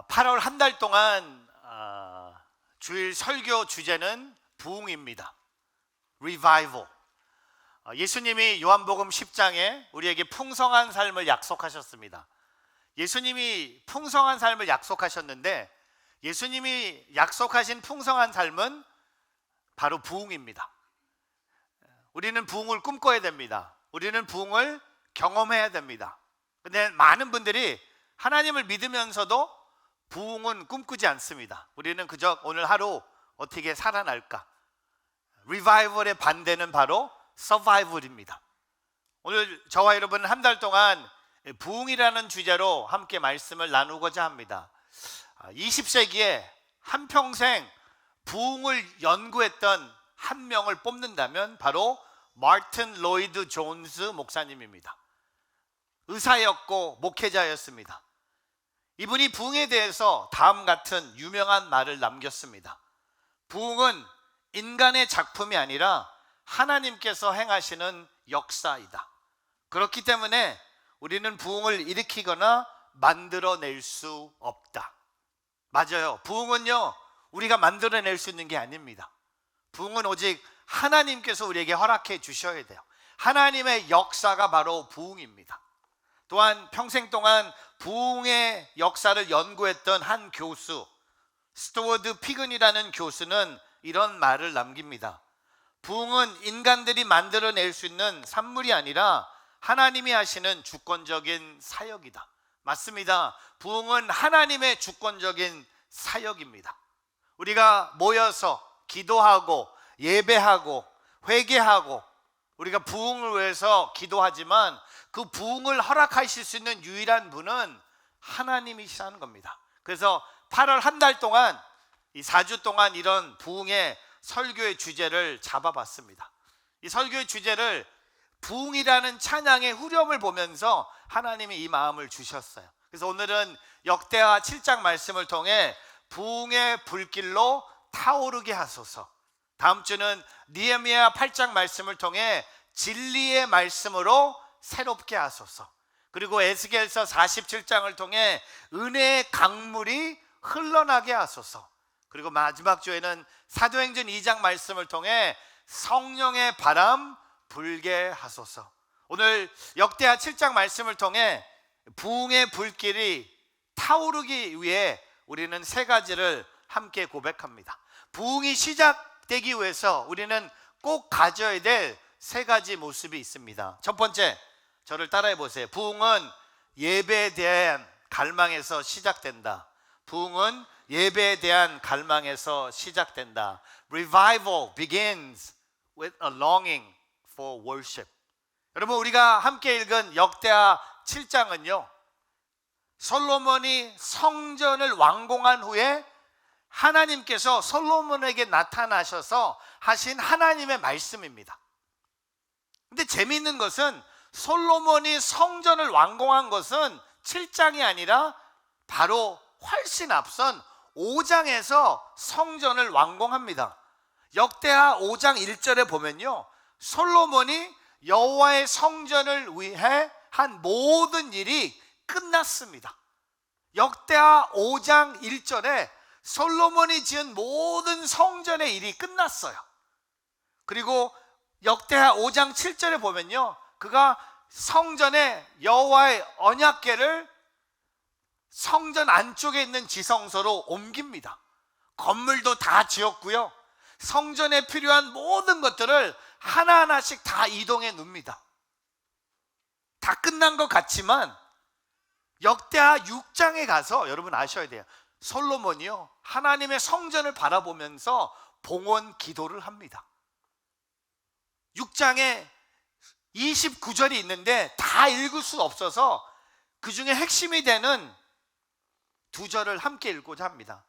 8월 한 달 동안 주일 설교 주제는 부흥입니다. Revival. 예수님이 요한복음 10장에 우리에게 풍성한 삶을 약속하셨습니다. 예수님이 풍성한 삶을 약속하셨는데 예수님이 약속하신 풍성한 삶은 바로 부흥입니다. 우리는 부흥을 꿈꿔야 됩니다. 우리는 부흥을 경험해야 됩니다. 근데 많은 분들이 하나님을 믿으면서도 부흥은 꿈꾸지 않습니다. 우리는 그저 오늘 하루 어떻게 살아날까? 리바이벌의 반대는 바로 서바이벌입니다. 오늘 저와 여러분은 한 달 동안 부흥이라는 주제로 함께 말씀을 나누고자 합니다. 20세기에 한평생 부흥을 연구했던 한 명을 뽑는다면 바로 마틴 로이드 존스 목사님입니다. 의사였고 목회자였습니다. 이분이 부흥에 대해서 다음 같은 유명한 말을 남겼습니다. 부흥은 인간의 작품이 아니라 하나님께서 행하시는 역사이다. 그렇기 때문에 우리는 부흥을 일으키거나 만들어낼 수 없다. 맞아요. 부흥은요, 우리가 만들어낼 수 있는 게 아닙니다. 부흥은 오직 하나님께서 우리에게 허락해 주셔야 돼요. 하나님의 역사가 바로 부흥입니다. 또한 평생 동안 부흥의 역사를 연구했던 한 교수, 스튜어드 피근이라는 교수는 이런 말을 남깁니다. 부흥은 인간들이 만들어낼 수 있는 산물이 아니라 하나님이 하시는 주권적인 사역이다. 맞습니다. 부흥은 하나님의 주권적인 사역입니다. 우리가 모여서 기도하고 예배하고 회개하고 우리가 부흥을 위해서 기도하지만 그 부흥을 허락하실 수 있는 유일한 분은 하나님이시라는 겁니다. 그래서 8월 한 달 동안 이 4주 동안 이런 부흥의 설교의 주제를 잡아봤습니다. 이 설교의 주제를 부흥이라는 찬양의 후렴을 보면서 하나님이 이 마음을 주셨어요. 그래서 오늘은 역대하 7장 말씀을 통해 부흥의 불길로 타오르게 하소서. 다음 주는 느헤미야 8장 말씀을 통해 진리의 말씀으로 새롭게 하소서. 그리고 에스겔서 47장을 통해 은혜의 강물이 흘러나게 하소서. 그리고 마지막 주에는 사도행전 2장 말씀을 통해 성령의 바람 불게 하소서. 오늘 역대하 7장 말씀을 통해 부흥의 불길이 타오르기 위해 우리는 세 가지를 함께 고백합니다. 부흥이 시작되기 위해서 우리는 꼭 가져야 될 세 가지 모습이 있습니다. 첫 번째, 저를 따라해 보세요. 부흥은 예배에 대한 갈망에서 시작된다. 부흥은 예배에 대한 갈망에서 시작된다. Revival begins with a longing for worship. 여러분, 우리가 함께 읽은 역대하 7장은요, 솔로몬이 성전을 완공한 후에 하나님께서 솔로몬에게 나타나셔서 하신 하나님의 말씀입니다. 근데 재미있는 것은 솔로몬이 성전을 완공한 것은 7장이 아니라 바로 훨씬 앞선 5장에서 성전을 완공합니다. 역대하 5장 1절에 보면요, 솔로몬이 여호와의 성전을 위해 한 모든 일이 끝났습니다. 역대하 5장 1절에 솔로몬이 지은 모든 성전의 일이 끝났어요. 그리고 역대하 5장 7절에 보면요, 그가 성전에 여호와의 언약궤를 성전 안쪽에 있는 지성소로 옮깁니다. 건물도 다 지었고요, 성전에 필요한 모든 것들을 하나하나씩 다 이동해 놓습니다. 다 끝난 것 같지만 역대하 6장에 가서 여러분 아셔야 돼요. 솔로몬이요, 하나님의 성전을 바라보면서 봉헌 기도를 합니다. 6장에 29절이 있는데 다 읽을 수 없어서 그 중에 핵심이 되는 2절을 함께 읽고자 합니다.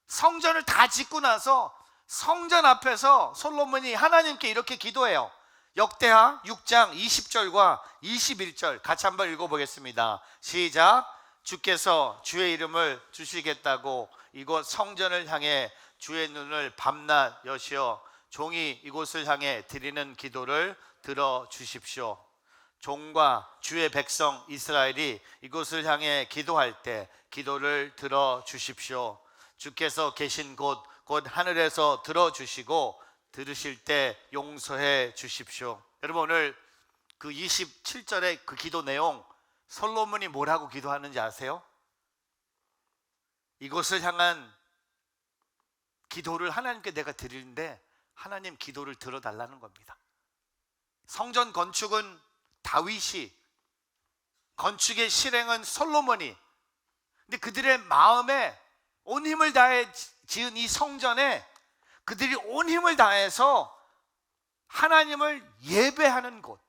성전을 다 짓고 나서 성전 앞에서 솔로몬이 하나님께 이렇게 기도해요. 역대하 6장 20절과 21절 같이 한번 읽어보겠습니다. 시작. 주께서 주의 이름을 주시겠다고 이곳 성전을 향해 주의 눈을 밤낮 여시어 종이 이곳을 향해 드리는 기도를 들어주십시오. 종과 주의 백성 이스라엘이 이곳을 향해 기도할 때 기도를 들어주십시오. 주께서 계신 곳 하늘에서 들어주시고 들으실 때 용서해 주십시오. 여러분, 오늘 그 27절의 그 기도 내용, 솔로몬이 뭐라고 기도하는지 아세요? 이곳을 향한 기도를 하나님께 내가 드리는데 하나님 기도를 들어달라는 겁니다. 성전 건축은 다윗이, 건축의 실행은 솔로몬이, 근데 그들의 마음에 온 힘을 다해 지은 이 성전에 그들이 온 힘을 다해서 하나님을 예배하는 곳,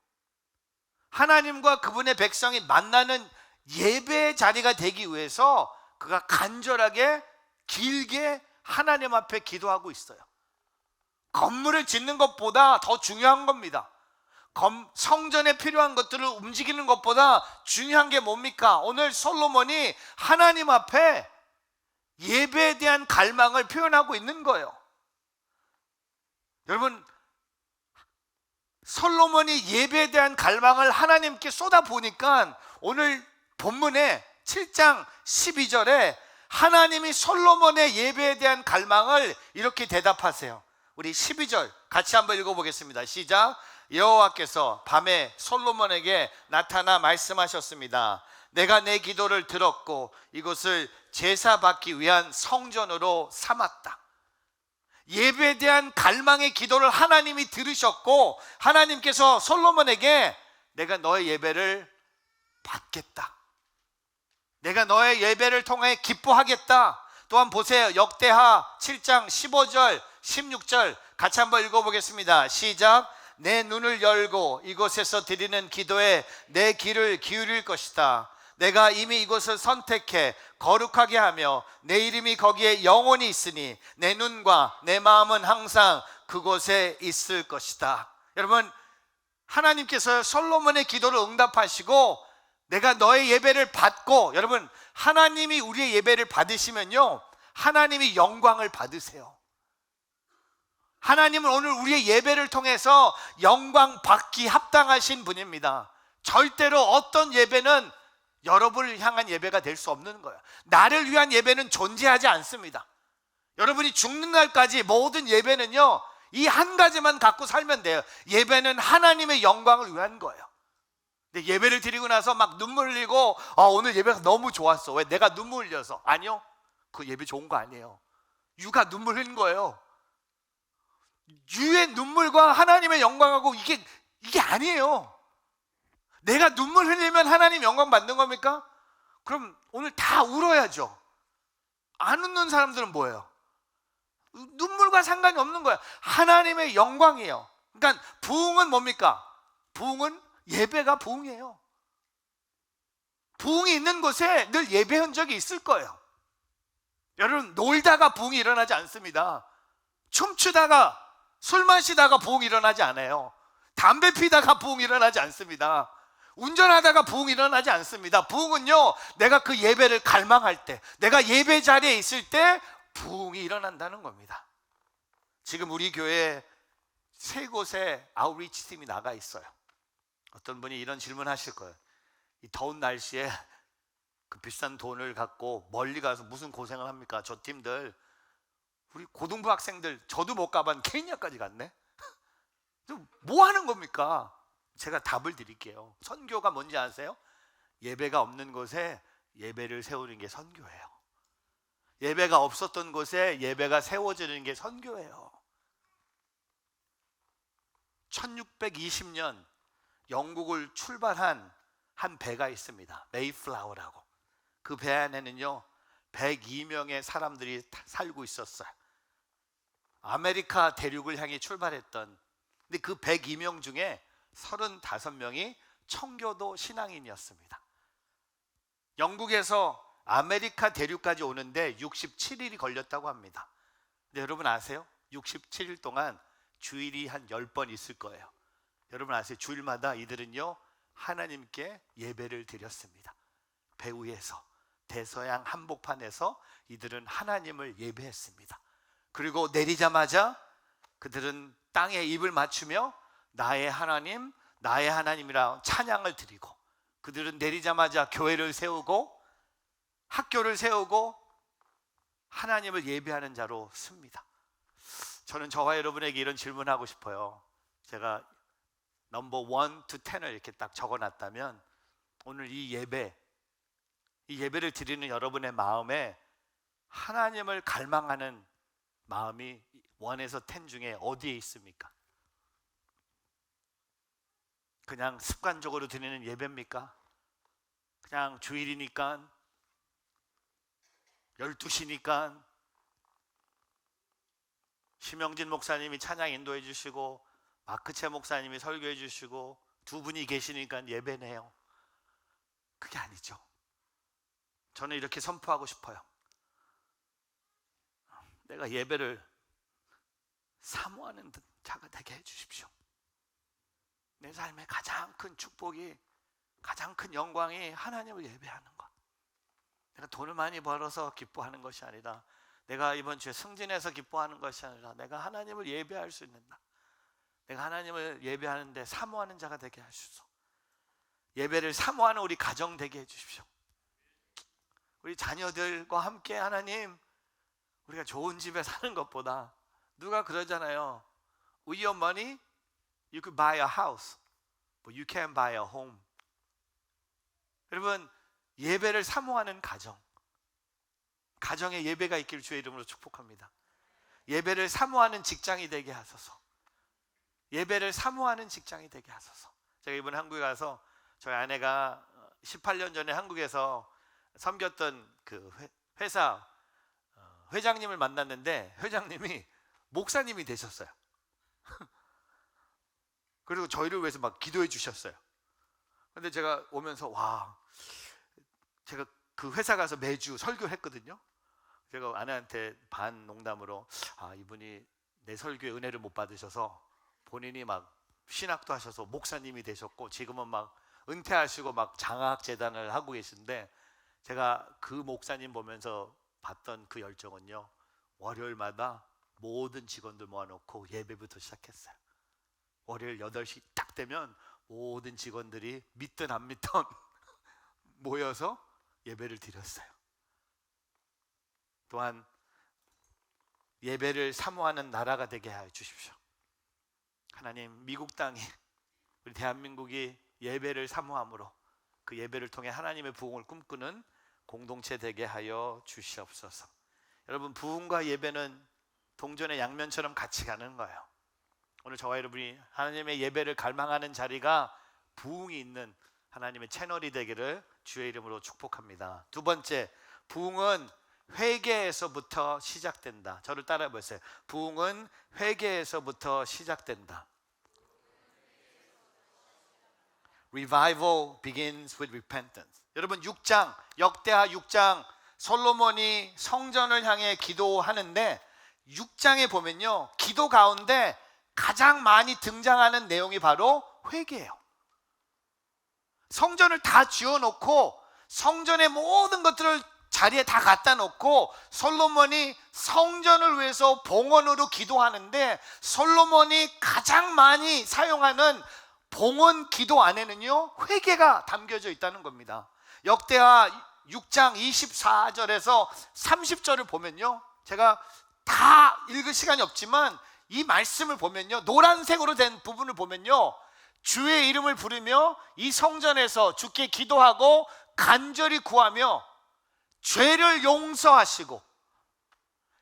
하나님과 그분의 백성이 만나는 예배의 자리가 되기 위해서 그가 간절하게 길게 하나님 앞에 기도하고 있어요. 건물을 짓는 것보다 더 중요한 겁니다. 성전에 필요한 것들을 움직이는 것보다 중요한 게 뭡니까? 오늘 솔로몬이 하나님 앞에 예배에 대한 갈망을 표현하고 있는 거예요. 여러분, 솔로몬이 예배에 대한 갈망을 하나님께 쏟아보니까 오늘 본문에 7장 12절에 하나님이 솔로몬의 예배에 대한 갈망을 이렇게 대답하세요. 우리 12절 같이 한번 읽어보겠습니다. 시작. 여호와께서 밤에 솔로몬에게 나타나 말씀하셨습니다. 내가 내 기도를 들었고 이곳을 제사받기 위한 성전으로 삼았다. 예배에 대한 갈망의 기도를 하나님이 들으셨고 하나님께서 솔로몬에게 내가 너의 예배를 받겠다, 내가 너의 예배를 통해 기뻐하겠다. 또한 보세요. 역대하 7장 15절 16절 같이 한번 읽어보겠습니다. 시작. 내 눈을 열고 이곳에서 드리는 기도에 내 귀를 기울일 것이다. 내가 이미 이곳을 선택해 거룩하게 하며 내 이름이 거기에 영원히 있으니 내 눈과 내 마음은 항상 그곳에 있을 것이다. 여러분, 하나님께서 솔로몬의 기도를 응답하시고 내가 너의 예배를 받고, 여러분, 하나님이 우리의 예배를 받으시면요 하나님이 영광을 받으세요. 하나님은 오늘 우리의 예배를 통해서 영광 받기 합당하신 분입니다. 절대로 어떤 예배는 여러분을 향한 예배가 될 수 없는 거예요. 나를 위한 예배는 존재하지 않습니다. 여러분이 죽는 날까지 모든 예배는요 이 한 가지만 갖고 살면 돼요. 예배는 하나님의 영광을 위한 거예요. 근데 예배를 드리고 나서 막 눈물 흘리고 오늘 예배가 너무 좋았어. 왜? 내가 눈물 흘려서. 아니요, 그 예배 좋은 거 아니에요. 유가 눈물 흘린 거예요. 유의 눈물과 하나님의 영광하고 이게 아니에요. 내가 눈물 흘리면 하나님 영광 받는 겁니까? 그럼 오늘 다 울어야죠. 안 웃는 사람들은 뭐예요? 눈물과 상관이 없는 거야. 하나님의 영광이에요. 그러니까 부흥은 뭡니까? 부흥은 예배가 부흥이에요. 부흥이 있는 곳에 늘 예배 흔적이 있을 거예요. 여러분, 놀다가 부흥이 일어나지 않습니다. 춤추다가 술 마시다가 부흥이 일어나지 않아요. 담배 피다가 부흥이 일어나지 않습니다. 운전하다가 부흥이 일어나지 않습니다. 부흥은요 내가 그 예배를 갈망할 때, 내가 예배 자리에 있을 때 부흥이 일어난다는 겁니다. 지금 우리 교회에 3곳에 아웃리치 팀이 나가 있어요. 어떤 분이 이런 질문 하실 거예요. 이 더운 날씨에 그 비싼 돈을 갖고 멀리 가서 무슨 고생을 합니까? 저 팀들, 우리 고등부 학생들, 저도 못 가본 케냐까지 갔네. 뭐 하는 겁니까? 제가 답을 드릴게요. 선교가 뭔지 아세요? 예배가 없는 곳에 예배를 세우는 게 선교예요. 예배가 없었던 곳에 예배가 세워지는 게 선교예요. 1620년 영국을 출발한 한 배가 있습니다. 메이플라워라고. 그 배 안에는요 102명의 사람들이 살고 있었어요. 아메리카 대륙을 향해 출발했던, 근데 그 102명 중에 35명이 청교도 신앙인이었습니다. 영국에서 아메리카 대륙까지 오는데 67일이 걸렸다고 합니다. 근데 여러분 아세요? 67일 동안 주일이 한 10번 있을 거예요. 여러분 아세요? 주일마다 이들은요 하나님께 예배를 드렸습니다. 배 위에서, 대서양 한복판에서 이들은 하나님을 예배했습니다. 그리고 내리자마자 그들은 땅에 입을 맞추며 나의 하나님, 나의 하나님이라 찬양을 드리고, 그들은 내리자마자 교회를 세우고 학교를 세우고 하나님을 예배하는 자로 씁니다. 저는 저와 여러분에게 이런 질문하고 싶어요. 제가 넘버 1 to 10을 이렇게 딱 적어놨다면, 오늘 이 예배를 드리는 여러분의 마음에 하나님을 갈망하는 마음이 1에서 10 중에 어디에 있습니까? 그냥 습관적으로 드리는 예배입니까? 그냥 주일이니까, 12시니까, 심영진 목사님이 찬양 인도해 주시고 마크채 목사님이 설교해 주시고 두 분이 계시니까 예배네요. 그게 아니죠. 저는 이렇게 선포하고 싶어요. 내가 예배를 사모하는 자가 되게 해주십시오. 내 삶의 가장 큰 축복이, 가장 큰 영광이 하나님을 예배하는 것. 내가 돈을 많이 벌어서 기뻐하는 것이 아니라, 내가 이번 주에 승진해서 기뻐하는 것이 아니라, 내가 하나님을 예배할 수 있는 날, 내가 하나님을 예배하는데 사모하는 자가 되게 하시소. 예배를 사모하는 우리 가정 되게 해주십시오. 우리 자녀들과 함께 하나님, 우리가 좋은 집에 사는 것보다, 누가 그러잖아요. With your money, you could buy a house, but you can't buy a home. 여러분, 예배를 사모하는 가정에 예배가 있기를 주의 이름으로 축복합니다. 예배를 사모하는 직장이 되게 하소서. 예배를 사모하는 직장이 되게 하소서. 제가 이번 한국에 가서 저희 아내가 18년 전에 한국에서 섬겼던 그 회사 회장님을 만났는데, 회장님이 목사님이 되셨어요. 그리고 저희를 위해서 막 기도해 주셨어요. 근데 제가 오면서 제가 그 회사 가서 매주 설교를 했거든요. 제가 아내한테 반 농담으로, 이분이 내 설교에 은혜를 못 받으셔서 본인이 막 신학도 하셔서 목사님이 되셨고 지금은 막 은퇴하시고 막 장학재단을 하고 계신데, 제가 그 목사님 보면서 봤던 그 열정은요, 월요일마다 모든 직원들 모아놓고 예배부터 시작했어요. 월요일 8시 딱 되면 모든 직원들이 믿든 안 믿든 모여서 예배를 드렸어요. 또한 예배를 사모하는 나라가 되게 하여 주십시오. 하나님, 미국 땅이, 우리 대한민국이 예배를 사모함으로 그 예배를 통해 하나님의 부흥을 꿈꾸는 공동체 되게 하여 주시옵소서. 여러분, 부흥과 예배는 동전의 양면처럼 같이 가는 거예요. 오늘 저와 여러분이 하나님의 예배를 갈망하는 자리가 부흥이 있는 하나님의 채널이 되기를 주의 이름으로 축복합니다. 두 번째, 부흥은 회개에서부터 시작된다. 저를 따라해 보세요. 부흥은 회개에서부터 시작된다. Revival begins with repentance. 여러분, 6장, 역대하 6장, 솔로몬이 성전을 향해 기도하는데 6장에 보면요, 기도 가운데 가장 많이 등장하는 내용이 바로 회개예요. 성전을 다 지어놓고 성전의 모든 것들을 자리에 다 갖다 놓고 솔로몬이 성전을 위해서 봉헌으로 기도하는데, 솔로몬이 가장 많이 사용하는 봉헌 기도 안에는요, 회개가 담겨져 있다는 겁니다. 역대하 6장 24절에서 30절을 보면요, 제가 다 읽을 시간이 없지만 이 말씀을 보면요, 노란색으로 된 부분을 보면요, 주의 이름을 부르며 이 성전에서 주께 기도하고 간절히 구하며 죄를 용서하시고,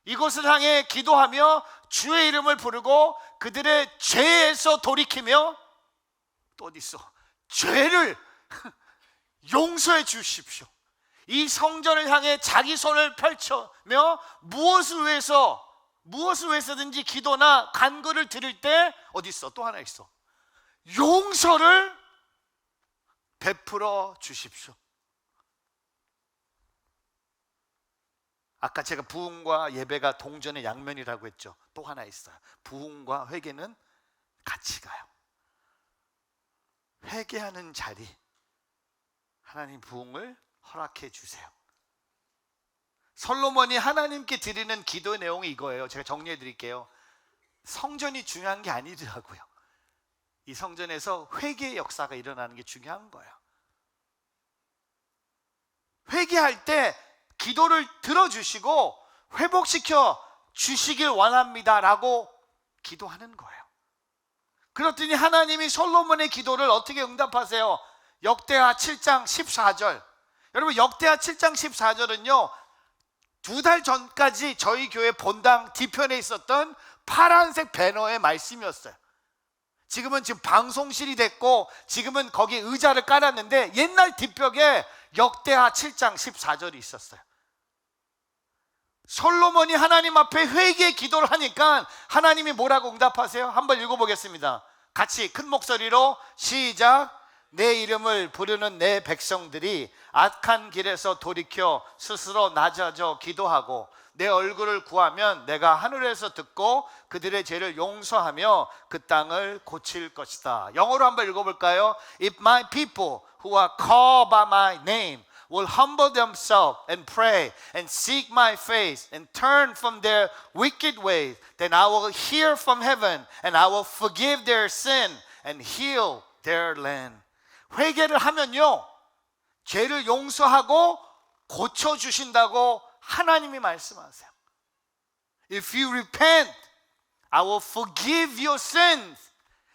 이곳을 향해 기도하며 주의 이름을 부르고 그들의 죄에서 돌이키며, 또 어디 있어? 죄를 용서해 주십시오. 이 성전을 향해 자기 손을 펼쳐며 무엇을 위해서든지 기도나 간구를 드릴 때 어디 있어? 또 하나 있어. 용서를 베풀어 주십시오. 아까 제가 부흥과 예배가 동전의 양면이라고 했죠. 또 하나 있어요. 부흥과 회개는 같이 가요. 회개하는 자리, 하나님 부흥을 허락해 주세요. 솔로몬이 하나님께 드리는 기도의 내용이 이거예요. 제가 정리해 드릴게요. 성전이 중요한 게 아니더라고요. 이 성전에서 회개의 역사가 일어나는 게 중요한 거예요. 회개할 때 기도를 들어주시고 회복시켜 주시길 원합니다 라고 기도하는 거예요. 그렇더니 하나님이 솔로몬의 기도를 어떻게 응답하세요? 역대하 7장 14절. 여러분, 역대하 7장 14절은요 2달 전까지 저희 교회 본당 뒤편에 있었던 파란색 배너의 말씀이었어요. 지금은 방송실이 됐고 지금은 거기 의자를 깔았는데 옛날 뒷벽에 역대하 7장 14절이 있었어요. 솔로몬이 하나님 앞에 회개의 기도를 하니까 하나님이 뭐라고 응답하세요? 한번 읽어보겠습니다. 같이 큰 목소리로 시작. 내 이름을 부르는 내 백성들이 악한 길에서 돌이켜 스스로 낮아져 기도하고 내 얼굴을 구하면 내가 하늘에서 듣고 그들의 죄를 용서하며 그 땅을 고칠 것이다. 영어로 한번 읽어볼까요? If my people who are called by my name will humble themselves and pray and seek my face and turn from their wicked ways, then I will hear from heaven and I will forgive their sin and heal their land. 회개를 하면요 죄를 용서하고 고쳐주신다고 하나님이 말씀하세요. If you repent, I will forgive your sins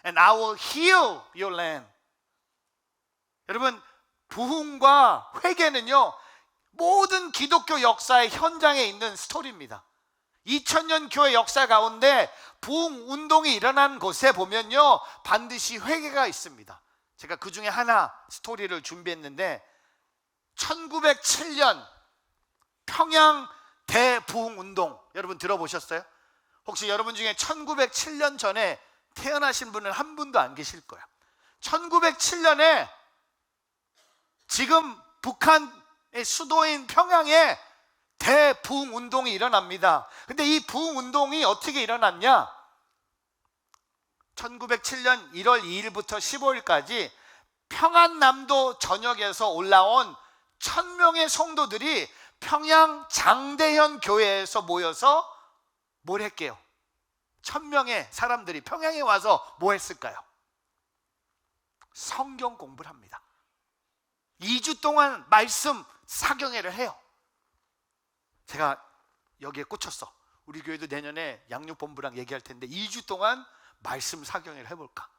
and I will heal your land. 여러분, 부흥과 회개는요 모든 기독교 역사의 현장에 있는 스토리입니다. 2000년 교회 역사 가운데 부흥 운동이 일어난 곳에 보면요 반드시 회개가 있습니다. 제가 그 중에 하나 스토리를 준비했는데 1907년 평양 대부흥 운동 여러분 들어보셨어요? 혹시 여러분 중에 1907년 전에 태어나신 분은 한 분도 안 계실 거예요. 1907년에 지금 북한의 수도인 평양에 대부흥 운동이 일어납니다. 근데 이 부흥 운동이 어떻게 일어났냐? 1907년 1월 2일부터 15일까지 평안남도 전역에서 올라온 1000명의 성도들이 평양 장대현 교회에서 모여서 뭘 했게요? 1000명의 사람들이 평양에 와서 뭐 했을까요? 성경 공부를 합니다. 2주 동안 말씀 사경회를 해요. 제가 여기에 꽂혔어. 우리 교회도 내년에 양육본부랑 얘기할 텐데 2주 동안 말씀 사경회를 해볼까?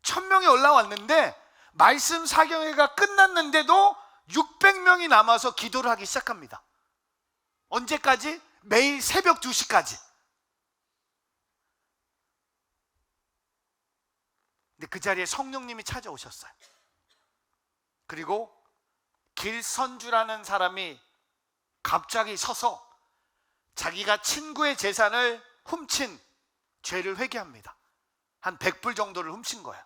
1000명이 올라왔는데 말씀 사경회가 끝났는데도 600명이 남아서 기도를 하기 시작합니다. 언제까지? 매일 새벽 2시까지. 근데 그 자리에 성령님이 찾아오셨어요. 그리고 길선주라는 사람이 갑자기 서서 자기가 친구의 재산을 훔친 죄를 회개합니다. 한 100불 정도를 훔친 거예요.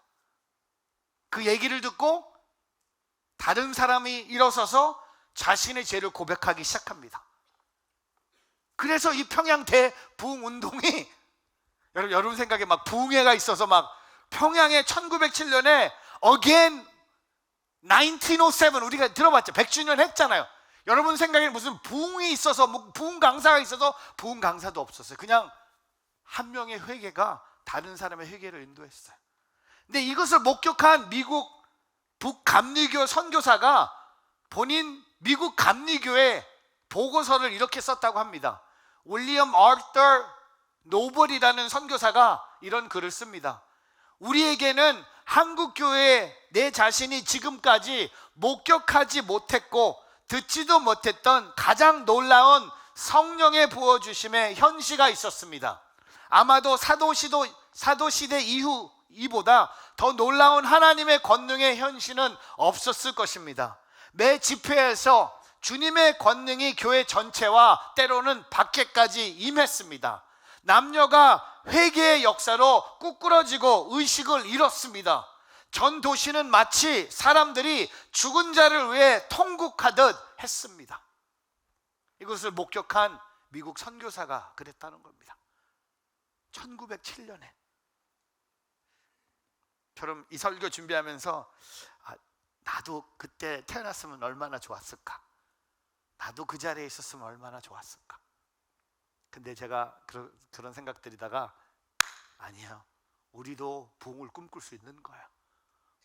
그 얘기를 듣고 다른 사람이 일어서서 자신의 죄를 고백하기 시작합니다. 그래서 이 평양 대부흥 운동이 여러분 생각에 막 부흥회가 있어서 막 평양에 1907년에 Again 1907 우리가 들어봤죠. 100주년 했잖아요. 여러분 생각에 무슨 부흥이 있어서 부흥 강사가 있어서 부흥 강사도 없었어요. 그냥 한 명의 회개가 다른 사람의 회개를 인도했어요. 근데 이것을 목격한 미국 북감리교 선교사가 본인 미국 감리교회 보고서를 이렇게 썼다고 합니다. 윌리엄 아처 노벌이라는 선교사가 이런 글을 씁니다. 우리에게는 한국교회에 내 자신이 지금까지 목격하지 못했고 듣지도 못했던 가장 놀라운 성령의 부어주심의 현시가 있었습니다. 아마도 사도시대 이후 이보다 더 놀라운 하나님의 권능의 현시는 없었을 것입니다. 매 집회에서 주님의 권능이 교회 전체와 때로는 밖에까지 임했습니다. 남녀가 회개의 역사로 꾸꾸러지고 의식을 잃었습니다. 전 도시는 마치 사람들이 죽은 자를 위해 통곡하듯 했습니다. 이것을 목격한 미국 선교사가 그랬다는 겁니다. 1907년에. 저는 이 설교 준비하면서 나도 그때 태어났으면 얼마나 좋았을까? 나도 그 자리에 있었으면 얼마나 좋았을까? 근데 제가 그런 생각 들이다가 아니야, 우리도 부흥을 꿈꿀 수 있는 거예요.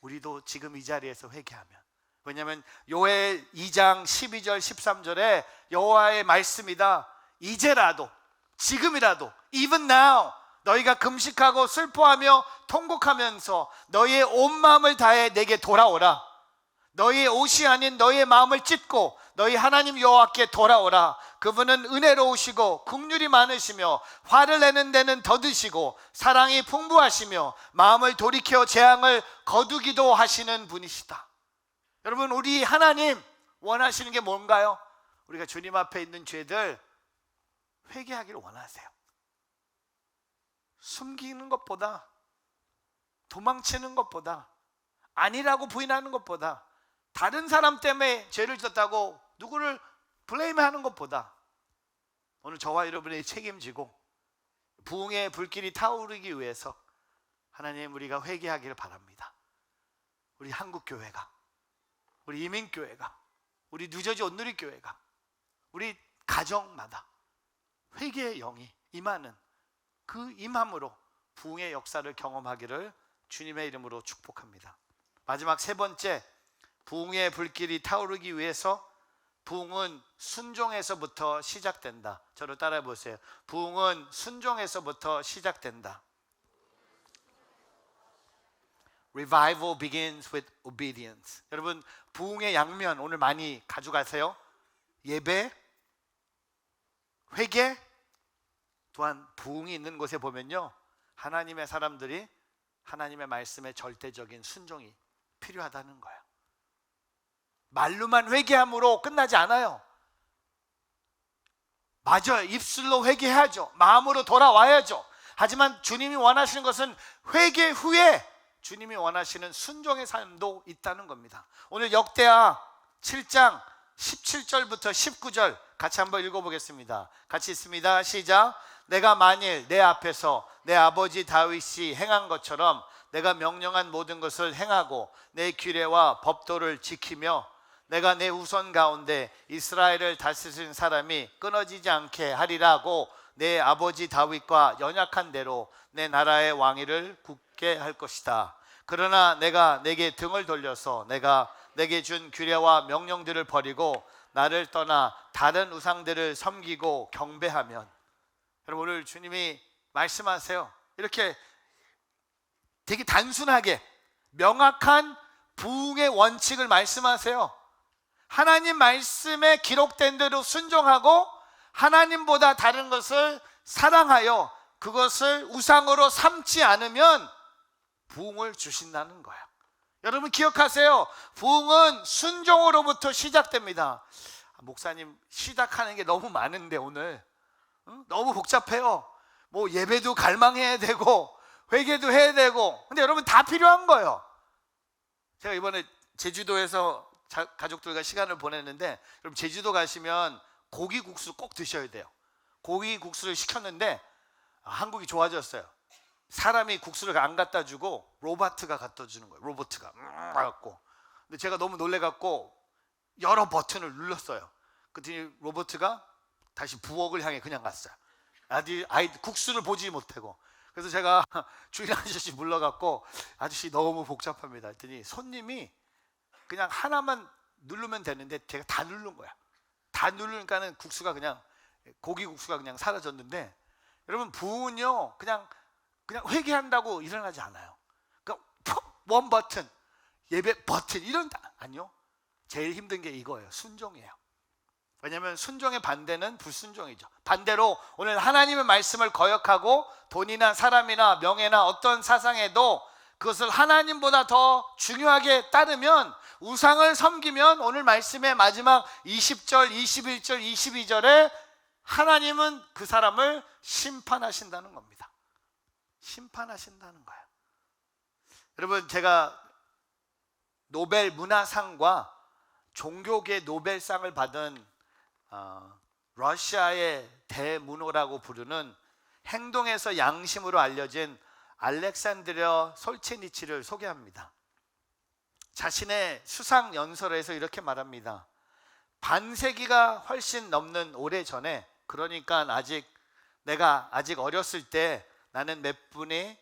우리도 지금 이 자리에서 회개하면. 왜냐하면 요엘 2장 12절 13절에 여호와의 말씀이다. 이제라도, 지금이라도, even now 너희가 금식하고 슬퍼하며 통곡하면서 너희의 온 마음을 다해 내게 돌아오라. 너희의 옷이 아닌 너희의 마음을 찢고 너희 하나님 여호와께 돌아오라. 그분은 은혜로우시고 긍휼이 많으시며 화를 내는 데는 더디시고 사랑이 풍부하시며 마음을 돌이켜 재앙을 거두기도 하시는 분이시다. 여러분, 우리 하나님 원하시는 게 뭔가요? 우리가 주님 앞에 있는 죄들 회개하기를 원하세요. 숨기는 것보다, 도망치는 것보다, 아니라고 부인하는 것보다, 다른 사람 때문에 죄를 졌다고 누구를 블레임하는 것보다 오늘 저와 여러분이 책임지고 부흥의 불길이 타오르기 위해서 하나님, 우리가 회개하기를 바랍니다. 우리 한국교회가, 우리 이민교회가, 우리 뉴저지 온누리교회가, 우리 가정마다 회개의 영이 임하는 그 임함으로 부흥의 역사를 경험하기를 주님의 이름으로 축복합니다. 마지막 세 번째, 부흥의 불길이 타오르기 위해서 부흥은 순종에서부터 시작된다. 저를 따라해 보세요. 부흥은 순종에서부터 시작된다. Revival begins with obedience. 여러분, 부흥의 양면 오늘 많이 가져가세요. 예배, 회개, 또한 부흥이 있는 곳에 보면요, 하나님의 사람들이 하나님의 말씀에 절대적인 순종이 필요하다는 거예요. 말로만 회개함으로 끝나지 않아요. 맞아요. 입술로 회개해야죠. 마음으로 돌아와야죠. 하지만 주님이 원하시는 것은 회개 후에 주님이 원하시는 순종의 삶도 있다는 겁니다. 오늘 역대하 7장 17절부터 19절 같이 한번 읽어보겠습니다. 같이 있습니다. 시작. 내가 만일 내 앞에서 내 아버지 다윗이 행한 것처럼 내가 명령한 모든 것을 행하고 내 규례와 법도를 지키며 내가 내 후손 가운데 이스라엘을 다스리는 사람이 끊어지지 않게 하리라고 내 아버지 다윗과 연약한 대로 내 나라의 왕위를 굳게 할 것이다. 그러나 내가 내게 등을 돌려서 내가 내게 준 규례와 명령들을 버리고 나를 떠나 다른 우상들을 섬기고 경배하면, 여러분, 오늘 주님이 말씀하세요. 이렇게 되게 단순하게 명확한 부흥의 원칙을 말씀하세요. 하나님 말씀에 기록된 대로 순종하고 하나님보다 다른 것을 사랑하여 그것을 우상으로 삼지 않으면 부흥을 주신다는 거예요. 여러분 기억하세요. 부흥은 순종으로부터 시작됩니다. 목사님, 시작하는 게 너무 많은데 오늘 너무 복잡해요. 뭐 예배도 갈망해야 되고 회개도 해야 되고, 근데 여러분 다 필요한 거예요. 제가 이번에 제주도에서 가족들과 시간을 보냈는데, 여러분 제주도 가시면 고기 국수 꼭 드셔야 돼요. 고기 국수를 시켰는데 한국이 좋아졌어요. 사람이 국수를 안 갖다 주고 로버트가 갖다 주는 거예요. 로버트가 갖고. 근데 제가 너무 놀래갖고 여러 버튼을 눌렀어요. 그랬더니 로버트가 다시 부엌을 향해 그냥 갔어요. 아이 국수를 보지 못하고. 그래서 제가 주인 아저씨 불러갖고, 아저씨 너무 복잡합니다 했더니 손님이 그냥 하나만 누르면 되는데 제가 다 누른 거야. 다 누르니까는 국수가 그냥, 고기 국수가 그냥 사라졌는데, 여러분 부흥은요 그냥 회개한다고 일어나지 않아요. 그러니까 원 버튼, 예배 버튼 이런, 아니요. 제일 힘든 게 이거예요. 순종이에요. 왜냐하면 순종의 반대는 불순종이죠. 반대로 오늘 하나님의 말씀을 거역하고 돈이나 사람이나 명예나 어떤 사상에도 그것을 하나님보다 더 중요하게 따르면, 우상을 섬기면, 오늘 말씀의 마지막 20절, 21절, 22절에 하나님은 그 사람을 심판하신다는 겁니다. 심판하신다는 거예요. 여러분, 제가 노벨 문화상과 종교계 노벨상을 받은 러시아의 대문호라고 부르는 행동에서 양심으로 알려진 알렉산드리아 솔체니치를 소개합니다. 자신의 수상 연설에서 이렇게 말합니다. 반세기가 훨씬 넘는 오래전에, 그러니까 내가 아직 어렸을 때 나는 몇 분의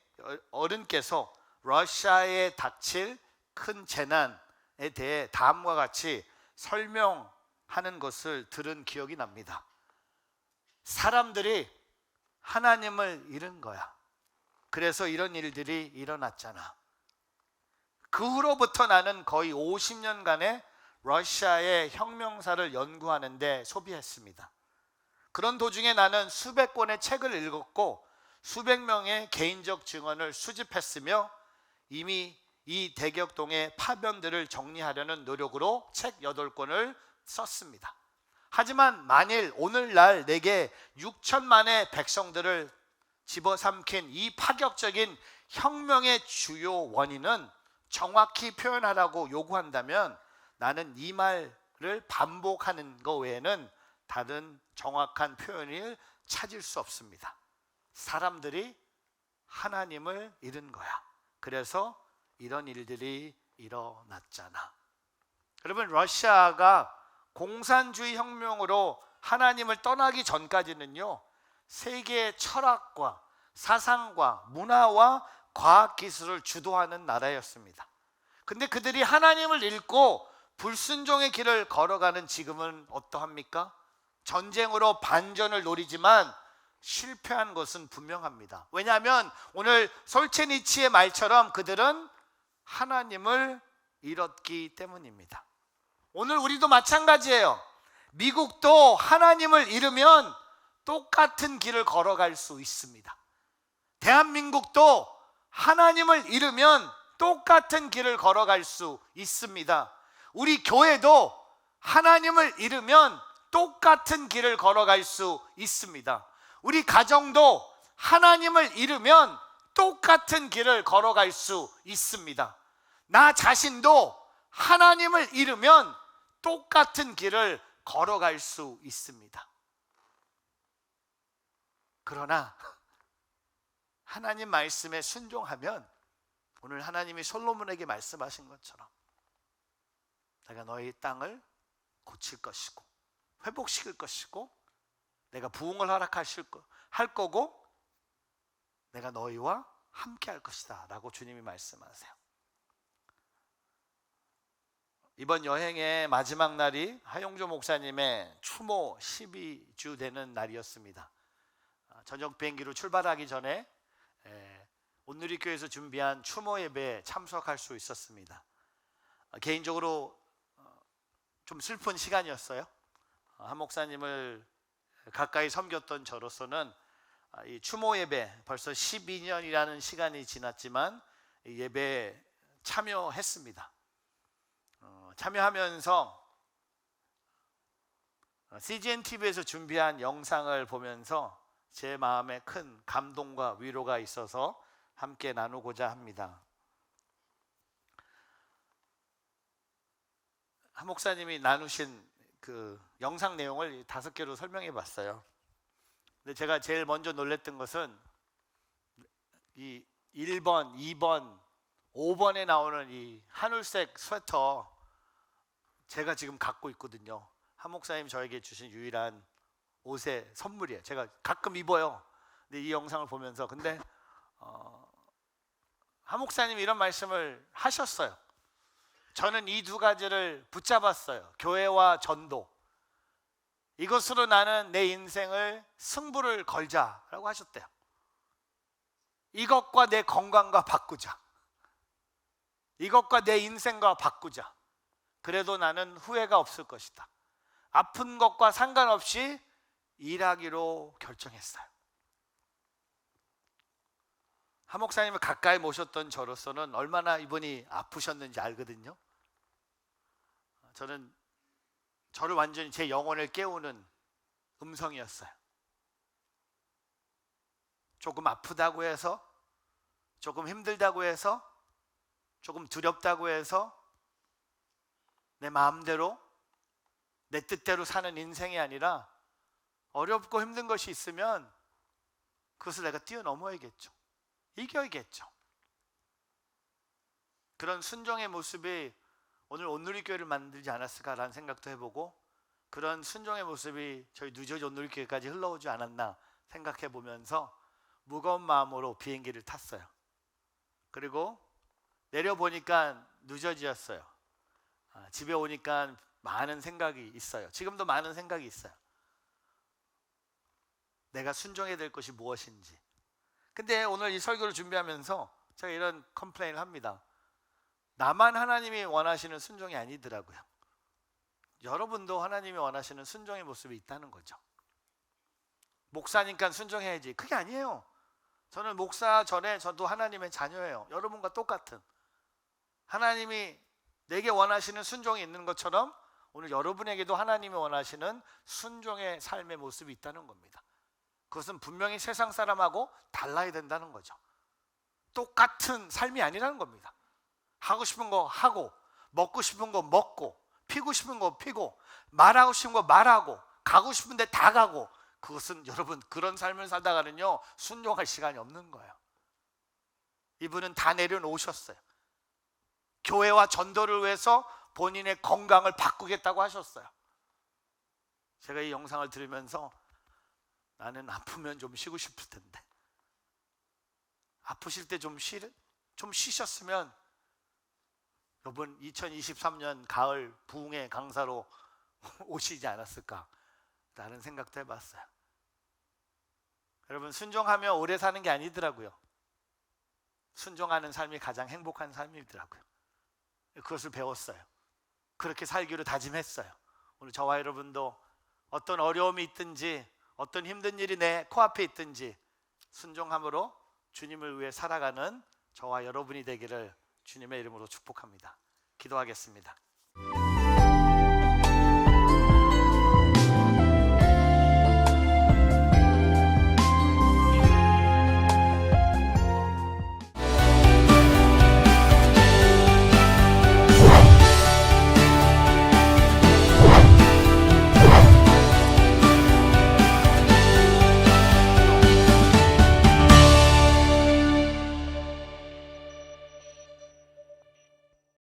어른께서 러시아에 닥칠 큰 재난에 대해 다음과 같이 설명하는 것을 들은 기억이 납니다. 사람들이 하나님을 잃은 거야. 그래서 이런 일들이 일어났잖아. 그 후로부터 나는 거의 50년간의 러시아의 혁명사를 연구하는데 소비했습니다. 그런 도중에 나는 수백 권의 책을 읽었고 수백 명의 개인적 증언을 수집했으며 이미 이 대격동의 파변들을 정리하려는 노력으로 책 8권을 썼습니다. 하지만 만일 오늘날 내게 6천만의 백성들을 집어삼킨 이 파격적인 혁명의 주요 원인은 정확히 표현하라고 요구한다면 나는 이 말을 반복하는 것 외에는 다른 정확한 표현을 찾을 수 없습니다. 사람들이 하나님을 잃은 거야. 그래서 이런 일들이 일어났잖아. 여러분, 러시아가 공산주의 혁명으로 하나님을 떠나기 전까지는요, 세계의 철학과 사상과 문화와 과학기술을 주도하는 나라였습니다. 근데 그들이 하나님을 잃고 불순종의 길을 걸어가는 지금은 어떠합니까? 전쟁으로 반전을 노리지만 실패한 것은 분명합니다. 왜냐하면 오늘 솔제니치의 말처럼 그들은 하나님을 잃었기 때문입니다. 오늘 우리도 마찬가지예요. 미국도 하나님을 잃으면 똑같은 길을 걸어갈 수 있습니다. 대한민국도 하나님을 잃으면 똑같은 길을 걸어갈 수 있습니다. 우리 교회도 하나님을 잃으면 똑같은 길을 걸어갈 수 있습니다. 우리 가정도 하나님을 잃으면 똑같은 길을 걸어갈 수 있습니다. 나 자신도 하나님을 잃으면 똑같은 길을 걸어갈 수 있습니다. 그러나 하나님 말씀에 순종하면 오늘 하나님이 솔로몬에게 말씀하신 것처럼 내가 너희 땅을 고칠 것이고 회복시킬 것이고 내가 부흥을 할 거고 내가 너희와 함께 할 것이다 라고 주님이 말씀하세요. 이번 여행의 마지막 날이 하용조 목사님의 추모 12주 되는 날이었습니다. 저녁 비행기로 출발하기 전에 온누리교회에서 준비한 추모 예배에 참석할 수 있었습니다. 개인적으로 좀 슬픈 시간이었어요. 한 목사님을 가까이 섬겼던 저로서는 이 추모 예배 벌써 12년이라는 시간이 지났지만 예배에 참여했습니다. 참여하면서 CGN TV에서 준비한 영상을 보면서 제 마음에 큰 감동과 위로가 있어서 함께 나누고자 합니다. 한 목사님이 나누신 그 영상 내용을 5개로 설명해 봤어요. 근데 제가 제일 먼저 놀랬던 것은 이 1번, 2번, 5번에 나오는 이 하늘색 스웨터 제가 지금 갖고 있거든요. 한 목사님 저에게 주신 유일한 옷의 선물이에요. 제가 가끔 입어요. 근데 이 영상을 보면서 근데 한 목사님이 이런 말씀을 하셨어요. 저는 이 2가지를 붙잡았어요. 교회와 전도. 이것으로 나는 내 인생을 승부를 걸자라고 하셨대요. 이것과 내 건강과 바꾸자. 이것과 내 인생과 바꾸자. 그래도 나는 후회가 없을 것이다. 아픈 것과 상관없이 일하기로 결정했어요. 한 목사님을 가까이 모셨던 저로서는 얼마나 이분이 아프셨는지 알거든요. 저는 저를 완전히 제 영혼을 깨우는 음성이었어요. 조금 아프다고 해서, 조금 힘들다고 해서, 조금 두렵다고 해서 내 마음대로 내 뜻대로 사는 인생이 아니라 어렵고 힘든 것이 있으면 그것을 내가 뛰어넘어야겠죠. 이겨야겠죠. 그런 순종의 모습이 오늘 온누리교회를 만들지 않았을까라는 생각도 해보고 그런 순종의 모습이 저희 뉴저지 온누리교회까지 흘러오지 않았나 생각해 보면서 무거운 마음으로 비행기를 탔어요. 그리고 내려보니까 늦어지었어요. 집에 오니까 많은 생각이 있어요. 지금도 많은 생각이 있어요. 내가 순종해야 될 것이 무엇인지. 근데 오늘 이 설교를 준비하면서 제가 이런 컴플레인을 합니다. 나만 하나님이 원하시는 순종이 아니더라고요. 여러분도 하나님이 원하시는 순종의 모습이 있다는 거죠. 목사니까 순종해야지. 그게 아니에요. 저는 목사 전에 저도 하나님의 자녀예요. 여러분과 똑같은. 하나님이 내게 원하시는 순종이 있는 것처럼 오늘 여러분에게도 하나님이 원하시는 순종의 삶의 모습이 있다는 겁니다. 그것은 분명히 세상 사람하고 달라야 된다는 거죠. 똑같은 삶이 아니라는 겁니다. 하고 싶은 거 하고, 먹고 싶은 거 먹고, 피고 싶은 거 피고, 말하고 싶은 거 말하고, 가고 싶은 데 다 가고, 그것은 여러분 그런 삶을 살다가는요 순종할 시간이 없는 거예요. 이분은 다 내려놓으셨어요. 교회와 전도를 위해서 본인의 건강을 바꾸겠다고 하셨어요. 제가 이 영상을 들으면서 나는 아프면 좀 쉬고 싶을 텐데, 아프실 때 좀 쉬셨으면 여러분 2023년 가을 부흥의 강사로 오시지 않았을까라는 생각도 해봤어요. 여러분 순종하며 오래 사는 게 아니더라고요. 순종하는 삶이 가장 행복한 삶이더라고요. 그것을 배웠어요. 그렇게 살기로 다짐했어요. 오늘 저와 여러분도 어떤 어려움이 있든지 어떤 힘든 일이 내 코앞에 있든지 순종함으로 주님을 위해 살아가는 저와 여러분이 되기를 주님의 이름으로 축복합니다. 기도하겠습니다.